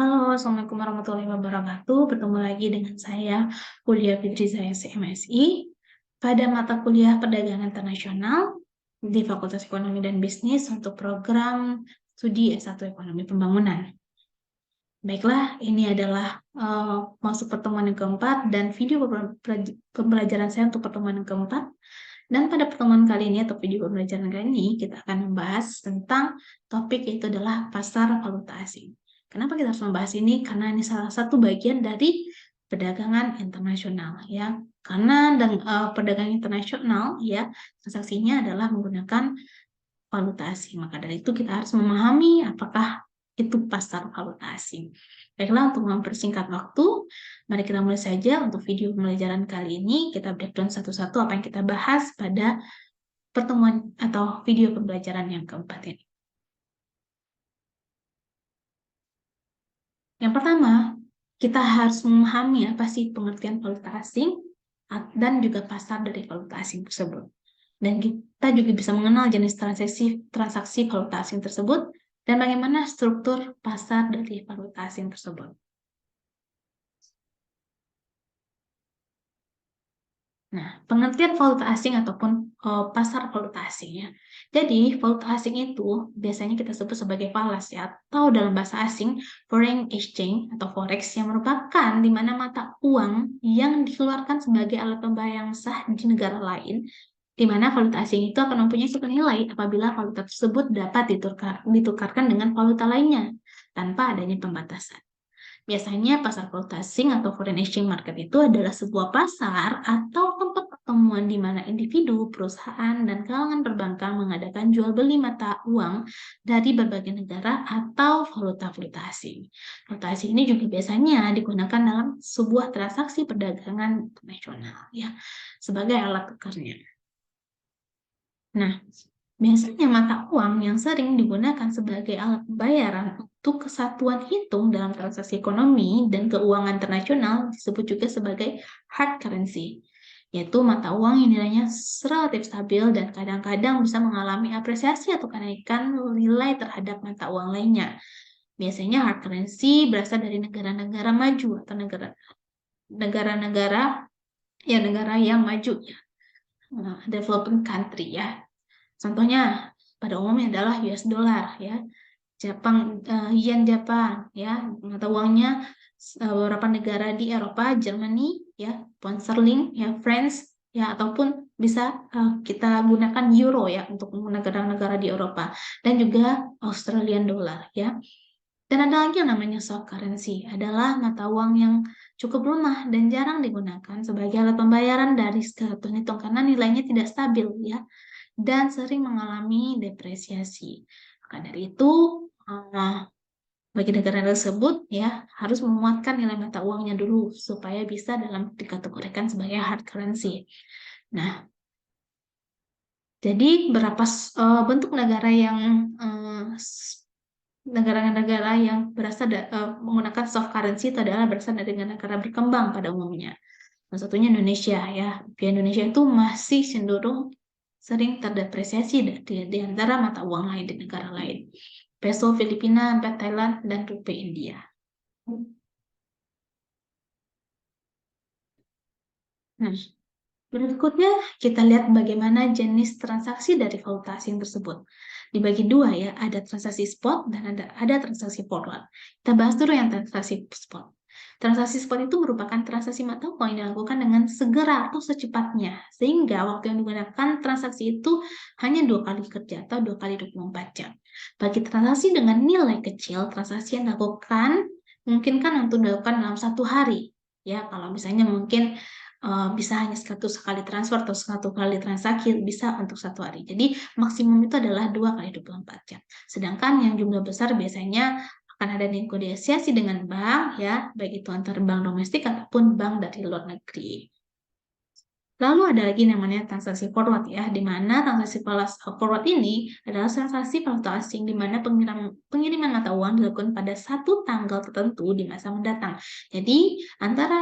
Halo, Assalamualaikum warahmatullahi wabarakatuh. Bertemu lagi dengan saya, Kuliah Fitri Zaya MSI, pada mata kuliah Perdagangan Internasional di Fakultas Ekonomi dan Bisnis untuk program studi S1 Ekonomi Pembangunan. Baiklah, ini adalah masuk pertemuan yang keempat dan video pembelajaran saya untuk pertemuan yang keempat. Dan pada pertemuan kali ini atau video pembelajaran kali ini, kita akan membahas tentang topik yaitu adalah pasar valuta asing. Kenapa kita harus membahas ini? Karena ini salah satu bagian dari perdagangan internasional, ya. Karena perdagangan internasional, ya, transaksinya adalah menggunakan valuta asing. Maka dari itu kita harus memahami apakah itu pasar valuta asing. Baiklah, untuk mempersingkat waktu, mari kita mulai saja untuk video pembelajaran kali ini. Kita breakdown satu-satu apa yang kita bahas pada pertemuan atau video pembelajaran yang keempat ini. Yang pertama, kita harus memahami apa sih pengertian valuta asing dan juga pasar dari valuta asing tersebut. Dan kita juga bisa mengenal jenis transaksi valuta asing tersebut dan bagaimana struktur pasar dari valuta asing tersebut. Nah, pengertian valuta asing ataupun pasar valuta asing ya. Jadi, valuta asing itu biasanya kita sebut sebagai falas ya, atau dalam bahasa asing foreign exchange atau forex yang merupakan di mana mata uang yang dikeluarkan sebagai alat pembayaran sah di negara lain, di mana valuta asing itu akan mempunyai suku nilai apabila valuta tersebut dapat ditukarkan dengan valuta lainnya tanpa adanya pembatasan. Biasanya pasar valuta asing atau foreign exchange market itu adalah sebuah pasar atau tempat pertemuan di mana individu, perusahaan, dan kalangan perbankan mengadakan jual beli mata uang dari berbagai negara atau valuta-valuta asing. Valuta asing ini juga biasanya digunakan dalam sebuah transaksi perdagangan internasional ya, sebagai alat tukarnya. Nah, biasanya mata uang yang sering digunakan sebagai alat pembayaran untuk kesatuan hitung dalam transaksi ekonomi dan keuangan internasional disebut juga sebagai hard currency, yaitu mata uang yang nilainya relatif stabil dan kadang-kadang bisa mengalami apresiasi atau kenaikan nilai terhadap mata uang lainnya. Biasanya hard currency berasal dari negara-negara maju atau negara-negara yang maju ya, developing country ya. Contohnya pada umumnya adalah US dollar ya, yen Jepang ya, mata uangnya beberapa negara di Eropa, Germany ya, pound sterling ya, France ya, ataupun bisa kita gunakan euro ya untuk negara-negara di Eropa dan juga Australian dollar ya. Dan ada lagi yang namanya soft currency, adalah mata uang yang cukup lemah dan jarang digunakan sebagai alat pembayaran dari kesatuan hitung karena nilainya tidak stabil ya, dan sering mengalami depresiasi. Maka dari itu, bagi negara tersebut ya harus menguatkan nilai mata uangnya dulu supaya bisa dikategorikan sebagai hard currency. Nah, jadi berapa bentuk negara-negara yang berasal menggunakan soft currency itu adalah berasal dari negara berkembang pada umumnya. Salah satunya Indonesia ya. Rupiah Indonesia itu masih cenderung sering terdepresiasi di antara mata uang lain di negara lain. Peso Filipina, Thailand, dan rupiah India. Nah, berikutnya kita lihat bagaimana jenis transaksi dari valuta asing tersebut. Dibagi dua ya, ada transaksi spot dan ada transaksi forward. Kita bahas dulu yang transaksi spot. Transaksi spot itu merupakan transaksi mata uang yang dilakukan dengan segera atau secepatnya, sehingga waktu yang digunakan transaksi itu hanya 2 kali kerja atau 2 kali 24 jam. Bagi transaksi dengan nilai kecil, transaksi yang dilakukan memungkinkan untuk dilakukan dalam 1 hari. Ya, kalau misalnya mungkin bisa hanya sekali transfer atau 1 kali transaksi bisa untuk 1 hari. Jadi maksimum itu adalah 2 kali 24 jam. Sedangkan yang jumlah besar biasanya akan ada negosiasi dengan bank ya, baik itu antar bank domestik ataupun bank dari luar negeri. Lalu ada lagi namanya transaksi forward ya, di mana transaksi forward ini adalah transaksi valuta asing di mana pengiriman mata uang dilakukan pada satu tanggal tertentu di masa mendatang. Jadi antara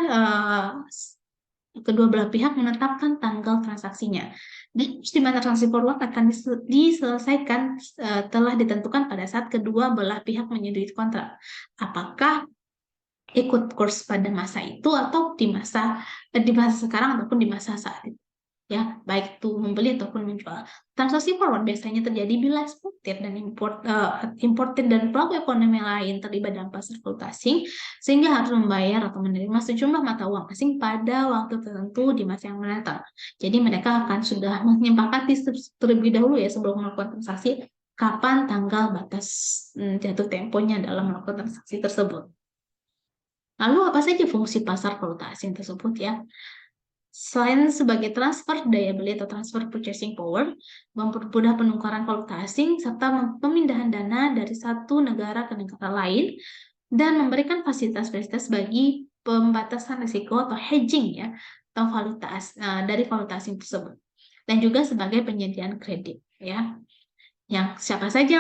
kedua belah pihak menetapkan tanggal transaksinya. Dan di mana transaksi forward akan diselesaikan telah ditentukan pada saat kedua belah pihak menyetujui kontrak. Apakah ikut kurs pada masa itu atau di masa sekarang ataupun di masa saat itu. Ya, baik itu membeli ataupun menjual. Transaksi forward biasanya terjadi bila eksportir dan importir dan pelaku ekonomi lain terlibat dalam pasar valuta asing, sehingga harus membayar atau menerima sejumlah mata uang asing pada waktu tertentu di masa yang mendatang. Jadi mereka akan sudah menyepakati terlebih dahulu ya sebelum melakukan transaksi, kapan tanggal batas jatuh temponya dalam melakukan transaksi tersebut. Lalu apa saja fungsi pasar valuta asing tersebut ya? Selain sebagai transfer daya beli atau transfer purchasing power, mempermudah penukaran valuta asing serta pemindahan dana dari satu negara ke negara lain, dan memberikan fasilitas-fasilitas bagi pembatasan risiko atau hedging ya, atau dari valuta asing tersebut. Dan juga sebagai penyediaan kredit ya. Yang siapa saja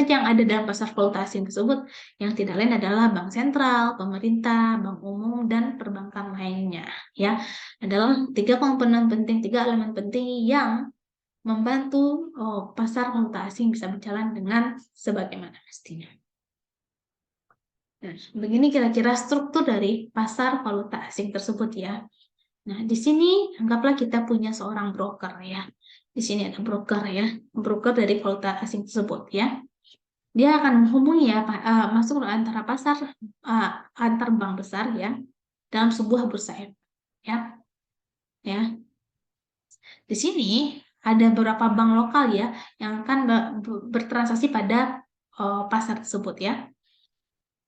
yang ada dalam pasar valuta asing tersebut, yang tidak lain adalah bank sentral, pemerintah, bank umum, dan perbankan lainnya. Ya, adalah tiga elemen penting yang membantu pasar valuta asing bisa berjalan dengan sebagaimana mestinya. Nah, begini kira-kira struktur dari pasar valuta asing tersebut ya. Nah, di sini anggaplah kita punya seorang broker ya. Di sini ada broker ya, broker dari valuta asing tersebut ya. Dia akan menghubungi ya, masuk antara pasar antar bank besar ya, dalam sebuah bursa efek ya. Ya. Di sini ada beberapa bank lokal ya yang akan bertransaksi pada pasar tersebut ya.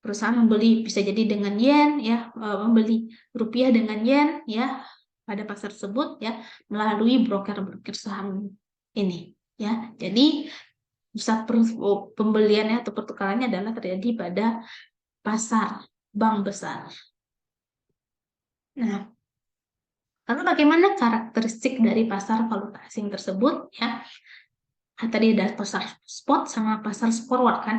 Perusahaan membeli bisa jadi dengan yen ya, membeli rupiah dengan yen ya pada pasar tersebut ya, melalui broker-broker saham ini ya. Jadi pusat pembeliannya atau pertukarannya adalah terjadi pada pasar bank besar. Nah, lalu bagaimana karakteristik dari pasar valuta asing tersebut ya? Tadi ada pasar spot sama pasar forward kan?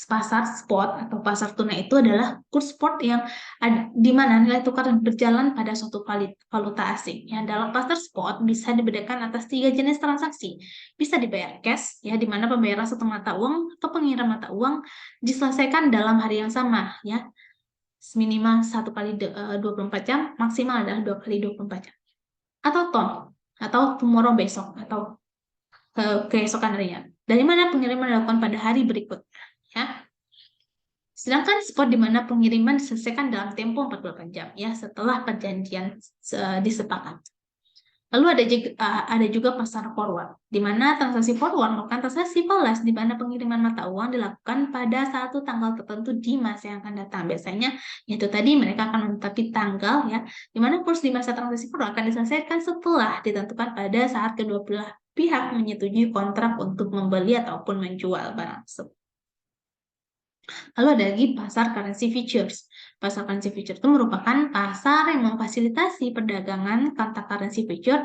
Pasar spot atau pasar tunai itu adalah kurs spot yang ada di mana nilai tukar berjalan pada suatu valuta asing. Yang dalam pasar spot bisa dibedakan atas 3 jenis transaksi. Bisa dibayar cash, ya, di mana pembayaran satu mata uang atau pengirim mata uang diselesaikan dalam hari yang sama, ya. Minimal 1 kali 24 jam, maksimal adalah 2 kali 24 jam. Atau atau tomorrow besok, atau keesokan harinya. Dari mana pengiriman dilakukan pada hari berikutnya, ya. Sedangkan spot di mana pengiriman diselesaikan dalam tempo 48 jam ya setelah perjanjian disepakati. Lalu ada juga pasar forward, di mana transaksi forward merupakan transaksi falas di mana pengiriman mata uang dilakukan pada satu tanggal tertentu di masa yang akan datang. Biasanya yaitu tadi mereka akan menetapkan tanggal ya, di mana kurs di masa transaksi forward akan diselesaikan setelah ditentukan pada saat kedua belah pihak menyetujui kontrak untuk membeli ataupun menjual barang tersebut. Lalu ada lagi pasar currency futures. Pasar currency futures itu merupakan pasar yang memfasilitasi perdagangan kata currency future,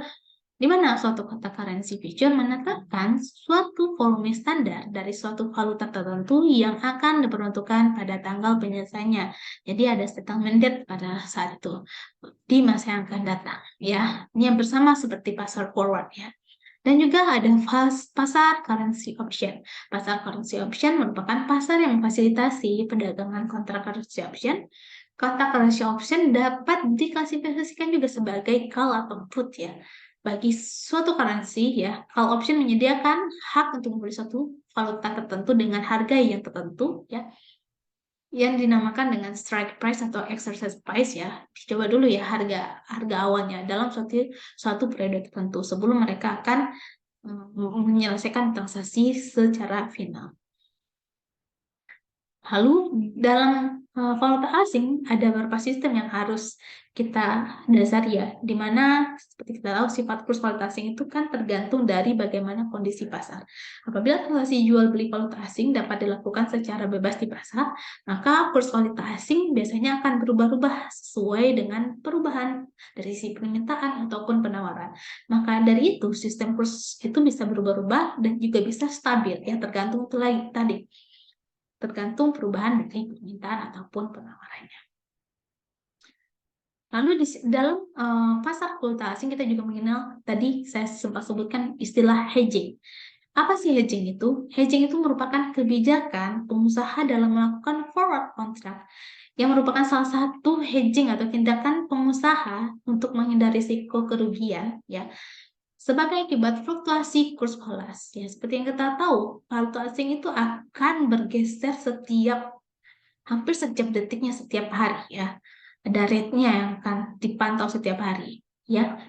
di mana suatu kata currency future menetapkan suatu volume standar dari suatu valuta tertentu yang akan diperuntukkan pada tanggal penyelesaiannya. Jadi ada settlement date pada saat itu di masa yang akan datang. Ya, ini yang bersama seperti pasar forward ya. Dan juga ada pasar currency option. Pasar currency option merupakan pasar yang memfasilitasi perdagangan kontrak currency option. Kata currency option dapat diklasifikasikan juga sebagai call atau put ya. Bagi suatu currency ya, call option menyediakan hak untuk membeli suatu valuta tertentu dengan harga yang tertentu ya, yang dinamakan dengan strike price atau exercise price ya. Coba dulu ya harga awalnya dalam suatu periode tertentu sebelum mereka akan menyelesaikan transaksi secara final. Lalu dalam valuta asing ada beberapa sistem yang harus kita dasari ya, di mana seperti kita tahu sifat kurs valuta asing itu kan tergantung dari bagaimana kondisi pasar. Apabila transaksi jual beli valuta asing dapat dilakukan secara bebas di pasar, maka kurs valuta asing biasanya akan berubah-ubah sesuai dengan perubahan dari sisi permintaan ataupun penawaran. Maka dari itu sistem kurs itu bisa berubah-ubah dan juga bisa stabil ya, tergantung itu lagi tadi tergantung perubahan dari permintaan ataupun penawarannya. Lalu dalam pasar valuta asing kita juga mengenal, tadi saya sempat sebutkan istilah hedging. Apa sih hedging itu? Hedging itu merupakan kebijakan pengusaha dalam melakukan forward contract, yang merupakan salah satu hedging atau tindakan pengusaha untuk menghindari risiko kerugian, ya, sebagai akibat fluktuasi kurs falas. Ya, seperti yang kita tahu, valuta asing itu akan bergeser hampir setiap detiknya, setiap hari, ya. Ada rate-nya yang akan dipantau setiap hari, ya.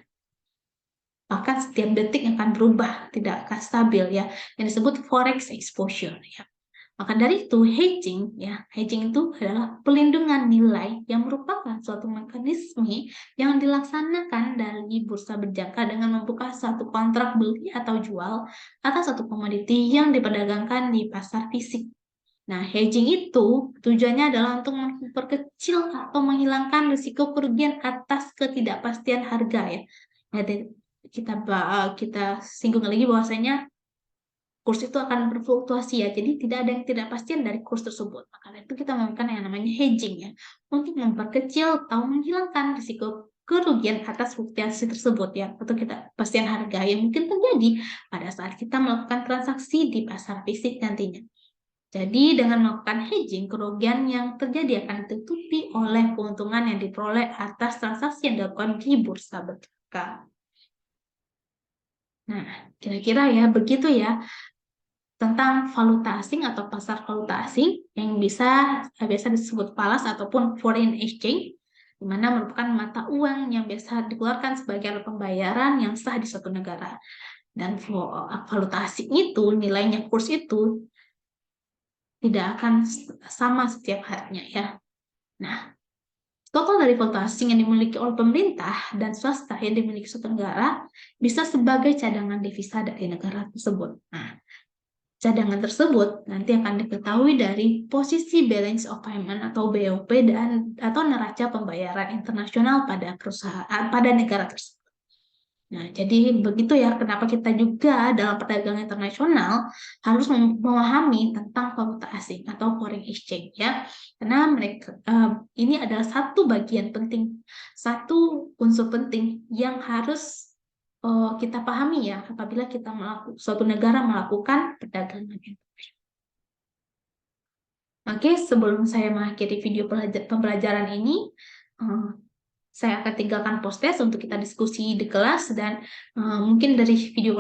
Bahkan setiap detik akan berubah, tidak akan stabil, ya. Yang disebut forex exposure, ya. Maka dari itu hedging, ya, hedging itu adalah pelindungan nilai yang merupakan suatu mekanisme yang dilaksanakan dari bursa berjangka dengan membuka satu kontrak beli atau jual atas satu komoditi yang diperdagangkan di pasar fisik. Nah, hedging itu tujuannya adalah untuk memperkecil atau menghilangkan risiko kerugian atas ketidakpastian harga, ya. Jadi kita singgung lagi bahwasanya kurs itu akan berfluktuasi, ya. Jadi tidak ada yang ketidakpastian dari kurs tersebut. Maka itu kita melakukan yang namanya hedging, ya, untuk memperkecil atau menghilangkan risiko kerugian atas fluktuasi tersebut, ya, atau ketidakpastian harga yang mungkin terjadi pada saat kita melakukan transaksi di pasar fisik nantinya. Jadi dengan melakukan hedging, kerugian yang terjadi akan ditutupi oleh keuntungan yang diperoleh atas transaksi yang dilakukan di bursa berjangka. Nah, kira-kira ya begitu ya tentang valuta asing atau pasar valuta asing yang biasa disebut falas ataupun foreign exchange, di mana merupakan mata uang yang biasa dikeluarkan sebagai alat pembayaran yang sah di suatu negara. Dan valuta asing itu, nilainya kurs itu tidak akan sama setiap harinya, ya. Nah, total dari valuta asing yang dimiliki oleh pemerintah dan swasta yang dimiliki suatu negara bisa sebagai cadangan devisa dari negara tersebut. Nah, cadangan tersebut nanti akan diketahui dari posisi balance of payment atau BOP atau neraca pembayaran internasional pada negara tersebut. Nah, jadi begitu ya kenapa kita juga dalam perdagangan internasional harus memahami tentang valuta asing atau foreign exchange, ya. Karena ini adalah satu bagian penting, satu unsur penting yang harus kita pahami, ya, apabila suatu negara melakukan perdagangan internasional. Oke, sebelum saya mengakhiri video pembelajaran ini, saya akan tinggalkan post-test untuk kita diskusi di kelas, dan mungkin dari video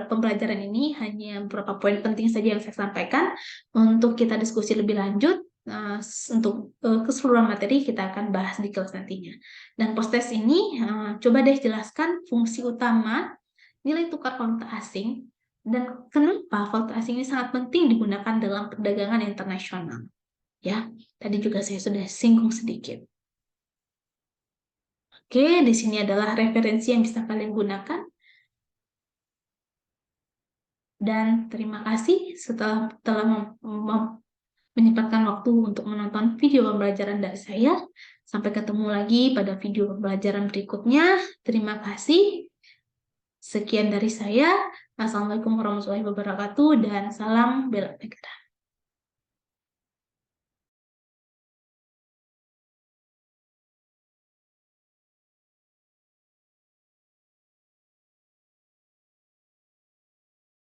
pembelajaran ini hanya beberapa poin penting saja yang saya sampaikan. Untuk kita diskusi lebih lanjut, untuk keseluruhan materi kita akan bahas di kelas nantinya. Dan post-test ini coba deh jelaskan fungsi utama nilai tukar valuta asing dan kenapa valuta asing ini sangat penting digunakan dalam perdagangan internasional. Ya, tadi juga saya sudah singgung sedikit. Oke, di sini adalah referensi yang bisa kalian gunakan. Dan terima kasih telah menyempatkan waktu untuk menonton video pembelajaran dari saya. Sampai ketemu lagi pada video pembelajaran berikutnya. Terima kasih. Sekian dari saya. Assalamualaikum warahmatullahi wabarakatuh dan salam bela negara.